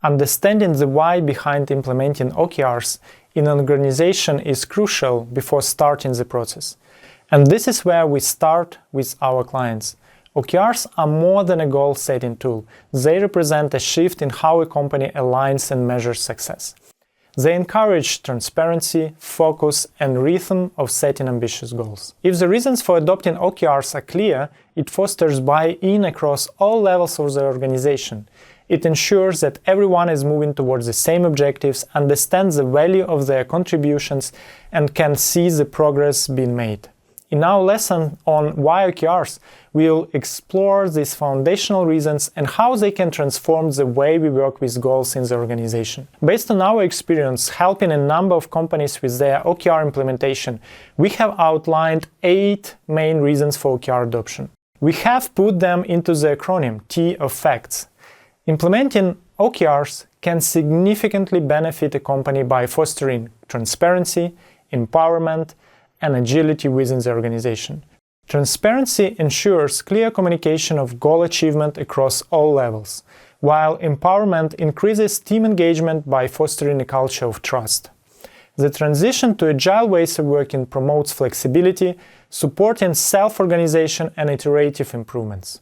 Understanding the why behind implementing OKRs in an organization is crucial before starting the process. And this is where we start with our clients. OKRs are more than a goal-setting tool. They represent a shift in how a company aligns and measures success. They encourage transparency, focus, and rhythm of setting ambitious goals. If the reasons for adopting OKRs are clear, it fosters buy-in across all levels of the organization. It ensures that everyone is moving towards the same objectives, understands the value of their contributions, and can see the progress being made. In our lesson on why OKRs, we'll explore these foundational reasons and how they can transform the way we work with goals in the organization. Based on our experience helping a number of companies with their OKR implementation, we have outlined 8 main reasons for OKR adoption. We have put them into the acronym T of Facts. Implementing OKRs can significantly benefit a company by fostering transparency, empowerment, and agility within the organization. Transparency ensures clear communication of goal achievement across all levels, while empowerment increases team engagement by fostering a culture of trust. The transition to agile ways of working promotes flexibility, supporting self-organization and iterative improvements.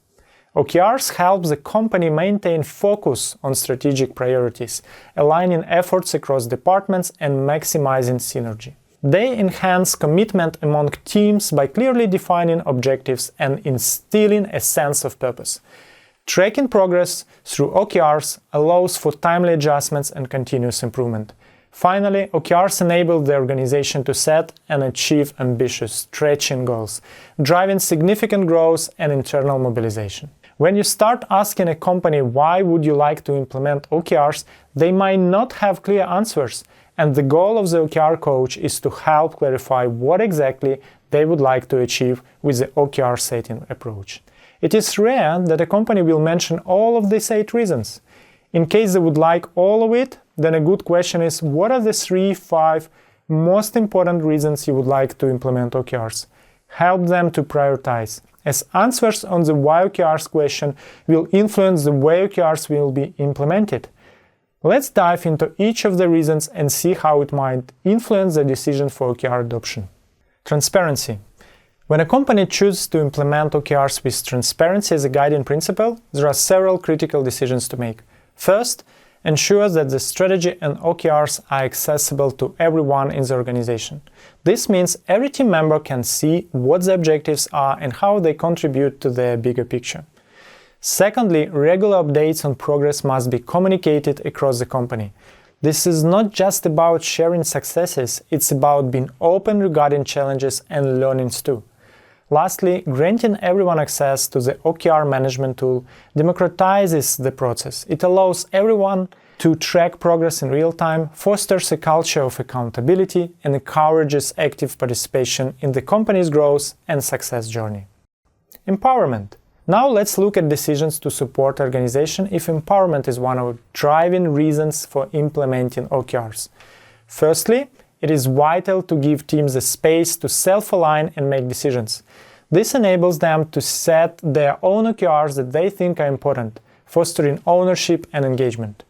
OKRs help the company maintain focus on strategic priorities, aligning efforts across departments and maximizing synergy. They enhance commitment among teams by clearly defining objectives and instilling a sense of purpose. Tracking progress through OKRs allows for timely adjustments and continuous improvement. Finally, OKRs enable the organization to set and achieve ambitious, stretching goals, driving significant growth and internal mobilization. When you start asking a company why would you like to implement OKRs, they might not have clear answers. And the goal of the OKR coach is to help clarify what exactly they would like to achieve with the OKR setting approach. It is rare that a company will mention all of these 8 reasons. In case they would like all of it, then a good question is, what are the 3-5 most important reasons you would like to implement OKRs? Help them to prioritize, as answers on the why OKRs question will influence the way OKRs will be implemented. Let's dive into each of the reasons and see how it might influence the decision for OKR adoption. Transparency. When a company chooses to implement OKRs with transparency as a guiding principle, there are several critical decisions to make. First, ensure that the strategy and OKRs are accessible to everyone in the organization. This means every team member can see what the objectives are and how they contribute to the bigger picture. Secondly, regular updates on progress must be communicated across the company. This is not just about sharing successes, it's about being open regarding challenges and learnings too. Lastly, granting everyone access to the OKR management tool democratizes the process. It allows everyone to track progress in real time, fosters a culture of accountability, and encourages active participation in the company's growth and success journey. Empowerment. Now let's look at decisions to support organization if empowerment is one of the driving reasons for implementing OKRs. Firstly, it is vital to give teams the space to self-align and make decisions. This enables them to set their own OKRs that they think are important, fostering ownership and engagement.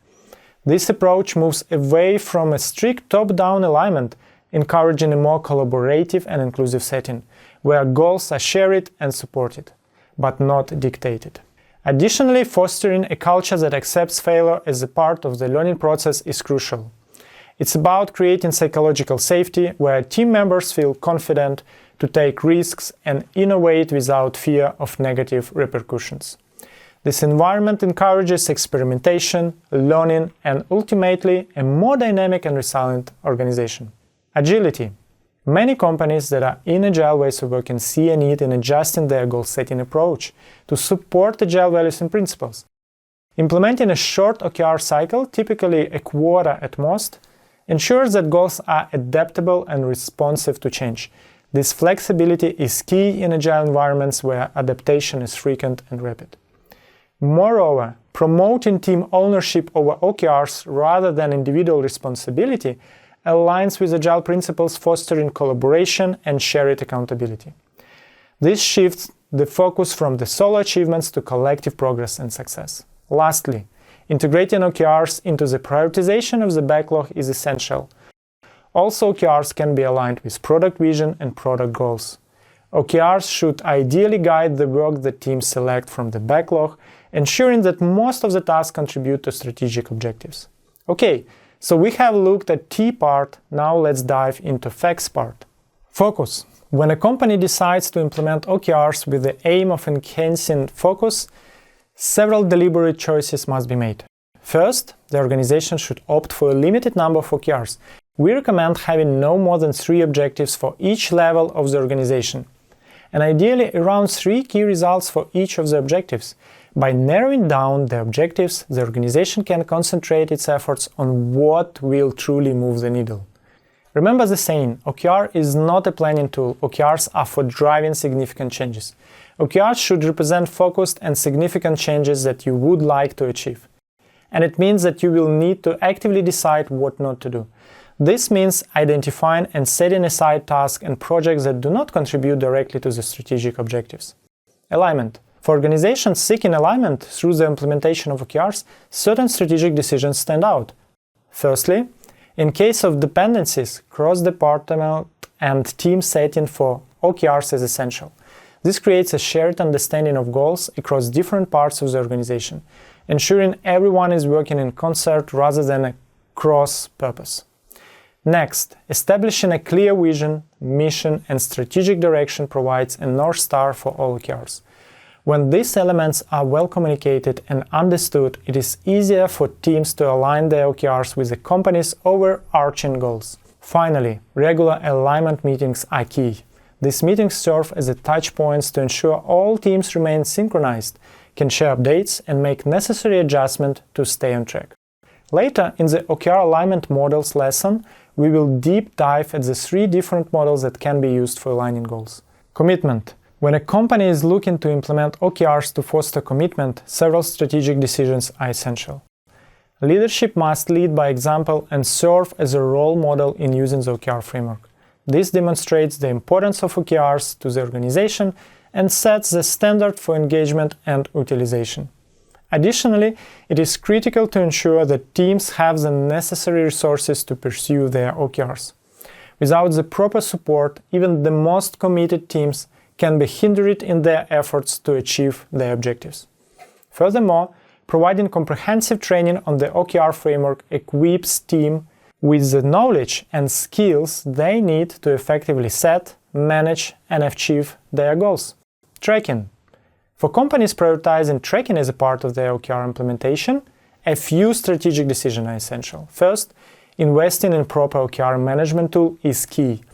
This approach moves away from a strict top-down alignment, encouraging a more collaborative and inclusive setting, where goals are shared and supported, but not dictated. Additionally, fostering a culture that accepts failure as a part of the learning process is crucial. It's about creating psychological safety where team members feel confident to take risks and innovate without fear of negative repercussions. This environment encourages experimentation, learning, and ultimately a more dynamic and resilient organization. Agility. Many companies that are in agile ways of working see a need in adjusting their goal-setting approach to support agile values and principles. Implementing a short OKR cycle, typically a quarter at most, ensures that goals are adaptable and responsive to change. This flexibility is key in agile environments where adaptation is frequent and rapid. Moreover, promoting team ownership over OKRs rather than individual responsibility aligns with agile principles fostering collaboration and shared accountability. This shifts the focus from the solo achievements to collective progress and success. Lastly, Integrating OKRs into the prioritization of the backlog is essential. Also, OKRs can be aligned with product vision and product goals. OKRs should ideally guide the work that teams select from the backlog, ensuring that most of the tasks contribute to strategic objectives. Okay, so we have looked at T part, now let's dive into facts part. Focus. When a company decides to implement OKRs with the aim of enhancing focus, several deliberate choices must be made. First, the organization should opt for a limited number of OKRs. We recommend having no more than 3 objectives for each level of the organization, and ideally around 3 key results for each of the objectives. By narrowing down the objectives, the organization can concentrate its efforts on what will truly move the needle. Remember the saying, OKR is not a planning tool, OKRs are for driving significant changes. OKRs should represent focused and significant changes that you would like to achieve. And it means that you will need to actively decide what not to do. This means identifying and setting aside tasks and projects that do not contribute directly to the strategic objectives. Alignment. For organizations seeking alignment through the implementation of OKRs, certain strategic decisions stand out. Firstly, in case of dependencies, cross-departmental and team setting for OKRs is essential. This creates a shared understanding of goals across different parts of the organization, ensuring everyone is working in concert rather than a cross-purpose. Next, establishing a clear vision, mission, and strategic direction provides a North Star for all OKRs. When these elements are well communicated and understood, it is easier for teams to align their OKRs with the company's overarching goals. Finally, regular alignment meetings are key. These meetings serve as touch points to ensure all teams remain synchronized, can share updates, and make necessary adjustments to stay on track. Later, in the OKR alignment models lesson, we will deep dive at the 3 different models that can be used for aligning goals. Commitment. When a company is looking to implement OKRs to foster commitment, several strategic decisions are essential. Leadership must lead by example and serve as a role model in using the OKR framework. This demonstrates the importance of OKRs to the organization and sets the standard for engagement and utilization. Additionally, it is critical to ensure that teams have the necessary resources to pursue their OKRs. Without the proper support, even the most committed teams can be hindered in their efforts to achieve their objectives. Furthermore, providing comprehensive training on the OKR framework equips teams with the knowledge and skills they need to effectively set, manage, and achieve their goals. Tracking. For companies prioritizing tracking as a part of their OKR implementation, a few strategic decisions are essential. First, investing in proper OKR management tool is key.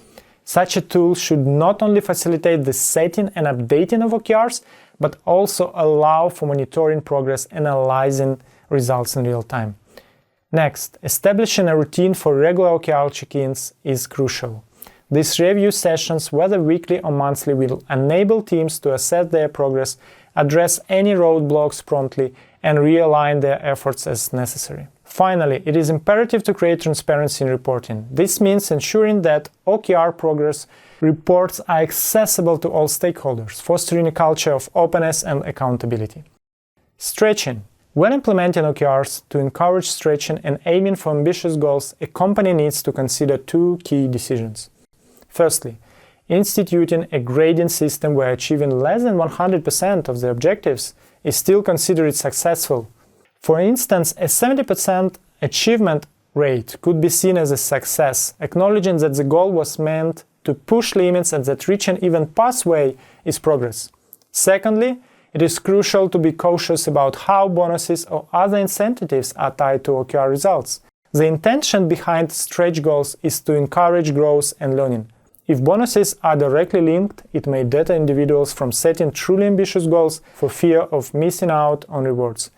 Such a tool should not only facilitate the setting and updating of OKRs, but also allow for monitoring progress and analyzing results in real time. Next, establishing a routine for regular OKR check-ins is crucial. These review sessions, whether weekly or monthly, will enable teams to assess their progress, address any roadblocks promptly, and realign their efforts as necessary. Finally, it is imperative to create transparency in reporting. This means ensuring that OKR progress reports are accessible to all stakeholders, fostering a culture of openness and accountability. Stretching. When implementing OKRs, to encourage stretching and aiming for ambitious goals, a company needs to consider 2 key decisions. Firstly, instituting a grading system where achieving less than 100% of the objectives is still considered successful. For instance, a 70% achievement rate could be seen as a success, acknowledging that the goal was meant to push limits and that reaching even pathway is progress. Secondly, it is crucial to be cautious about how bonuses or other incentives are tied to OKR results. The intention behind stretch goals is to encourage growth and learning. If bonuses are directly linked, it may deter individuals from setting truly ambitious goals for fear of missing out on rewards.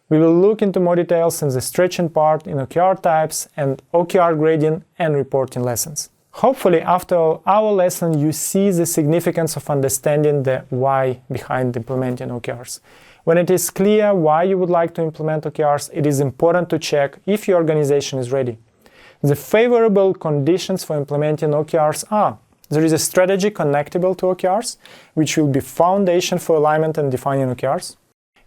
We will look into more details in the stretching part in OKR types and OKR grading and reporting lessons. Hopefully, after our lesson, you see the significance of understanding the why behind implementing OKRs. When it is clear why you would like to implement OKRs, it is important to check if your organization is ready. The favorable conditions for implementing OKRs are: there is a strategy connectable to OKRs, which will be foundation for alignment and defining OKRs.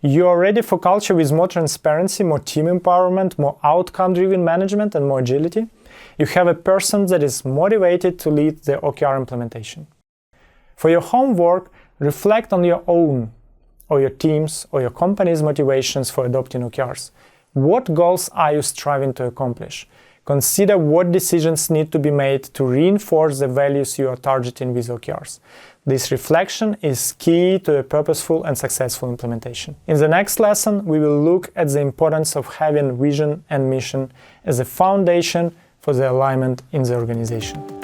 You are ready for culture with more transparency, more team empowerment, more outcome-driven management, and more agility. You have a person that is motivated to lead the OKR implementation. For your homework, reflect on your own, or your team's, or your company's motivations for adopting OKRs. What goals are you striving to accomplish? Consider what decisions need to be made to reinforce the values you are targeting with OKRs. This reflection is key to a purposeful and successful implementation. In the next lesson, we will look at the importance of having vision and mission as a foundation for the alignment in the organization.